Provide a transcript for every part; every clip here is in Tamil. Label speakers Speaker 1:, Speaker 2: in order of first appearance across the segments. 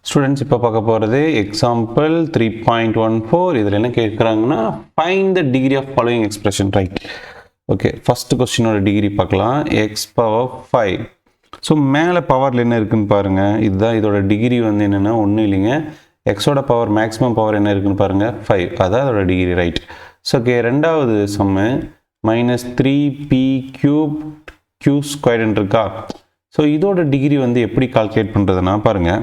Speaker 1: Students, இப்போ பார்க்க போகிறது example 3.14. இதில் என்ன கேட்குறாங்கன்னா find the degree of following expression, right? Okay, first question ஓட டிகிரி பார்க்கலாம். x power 5. ஸோ மேலே பவரில் என்ன இருக்குன்னு பாருங்கள். இதுதான் இதோட டிகிரி வந்து என்னென்னா ஒன்றும் இல்லைங்க, எக்ஸோட பவர் மேக்ஸிமம் பவர் என்ன இருக்குன்னு பாருங்கள் 5. அதான் அதோட டிகிரி, ரைட்? ஸோ ஓகே, ரெண்டாவது சம்மு -3p³ q ஸ்கொயர்ன்னு இருக்கா. ஸோ இதோட டிகிரி வந்து எப்படி கால்குலேட் பண்ணுறதுன்னா பாருங்கள்,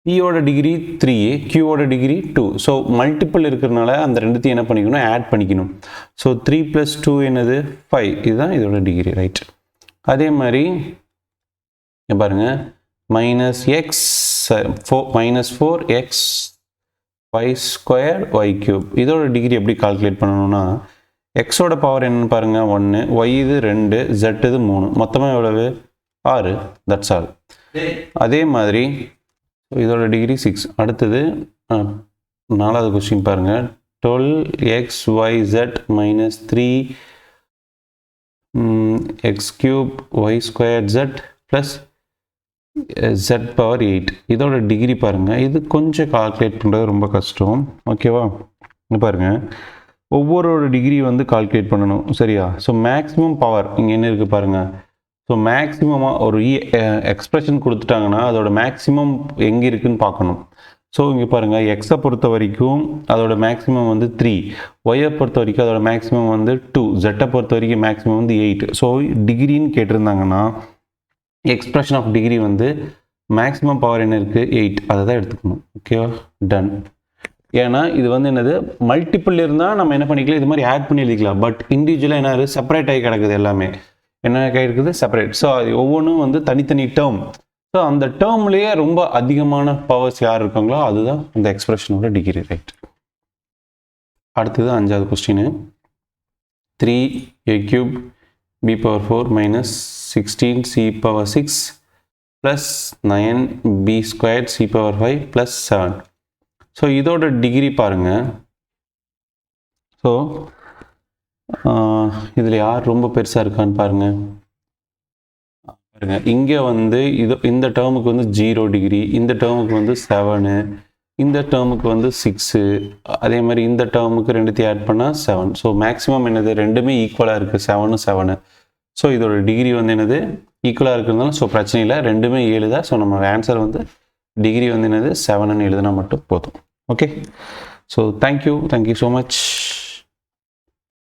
Speaker 1: பியோட டிகிரி 3, கியூவோட டிகிரி 2. ஸோ மல்டிபிள் இருக்கிறதுனால அந்த ரெண்டுத்தையும் என்ன பண்ணிக்கணும், ஆட் பண்ணிக்கணும். ஸோ 3 + 2 என்னது 5. இதுதான் இதோட டிகிரி, ரைட்? அதே மாதிரி பாருங்கள், -4x y² இதோட டிகிரி எப்படி கால்குலேட் பண்ணணும்னா, எக்ஸோட பவர் என்னன்னு பாருங்கள் 1, y இது 2, z இது 3, மொத்தமாக எவ்வளவு 6. That's all. அதே மாதிரி இதோட டிகிரி 6. அடுத்தது நாலாவது கொஸ்டின் பாருங்கள், 12xyz - 3x³ y² z + z power 8. இதோட டிகிரி பாருங்கள், இது கொஞ்சம் கால்குலேட் பண்ணுறது ரொம்ப கஷ்டம், ஓகேவா? பாருங்கள், ஒவ்வொருவோட டிகிரி வந்து கால்குலேட் பண்ணணும், சரியா? ஸோ மேக்ஸிமம் பவர் இங்கே என்ன இருக்குது பாருங்கள். ஸோ மேக்ஸிமமாக ஒரு எக்ஸ்பிரஷன் கொடுத்துட்டாங்கன்னா அதோட மேக்ஸிமம் எங்கே இருக்குதுன்னு பார்க்கணும். ஸோ இங்கே பாருங்கள், எக்ஸை பொறுத்த வரைக்கும் அதோட மேக்ஸிமம் வந்து 3, ஒய்யை பொறுத்த வரைக்கும் அதோட மேக்ஸிமம் வந்து 2, ஜெட்டை பொறுத்த வரைக்கும் மேக்ஸிமம் வந்து 8. ஸோ டிகிரின்னு கேட்டிருந்தாங்கன்னா எக்ஸ்பிரஷன் ஆஃப் டிகிரி வந்து மேக்ஸிமம் பவர் என்ன இருக்குது 8, அதை தான் எடுத்துக்கணும், ஓகேவா? டன். ஏன்னா இது வந்து என்னது, மல்டிபிள் இருந்தால் நம்ம என்ன பண்ணிக்கலாம், இது மாதிரி ஆட் பண்ணி எழுதிக்கலாம். பட் இண்டிவிஜுவலாக என்ன செப்பரேட் ஆகி கிடக்குது, எல்லாமே என்ன இருக்குது செப்பரேட். ஸோ அது ஒவ்வொன்றும் வந்து தனித்தனி டேர்ம். ஸோ அந்த டேர்ம்லேயே ரொம்ப அதிகமான பவர்ஸ் யார் இருக்காங்களோ அதுதான் அந்த எக்ஸ்பிரஷனோட டிகிரி, ரைட்? அடுத்தது அஞ்சாவது question, 3a³ b⁴ - 16c⁴ 6 + 9b² c⁴ 5 + 7. So இதோட டிகிரி பாருங்கள். ஸோ இதில் யார் ரொம்ப பெருசாக இருக்கான்னு பாருங்கள். இங்கே வந்து இந்த டேர்முக்கு வந்து 0 டிகிரி, இந்த டேர்முக்கு வந்து 7, இந்த டேர்முக்கு வந்து 6, அதே மாதிரி இந்த டேர்முக்கு ரெண்டுத்தையும் ஆட் பண்ணால் 7. ஸோ மேக்ஸிமம் என்னது, ரெண்டுமே ஈக்குவலாக இருக்குது, 7, 7. ஸோ இதோட டிகிரி வந்து என்னது ஈக்குவலாக இருக்கிறதுனால ஸோ பிரச்சனை இல்லை, ரெண்டுமே 7 தான். ஸோ நம்ம ஆன்சர் வந்து டிகிரி வந்து என்னது 7ன்னு எழுதினா மட்டும் போதும், okay? So thank you so much.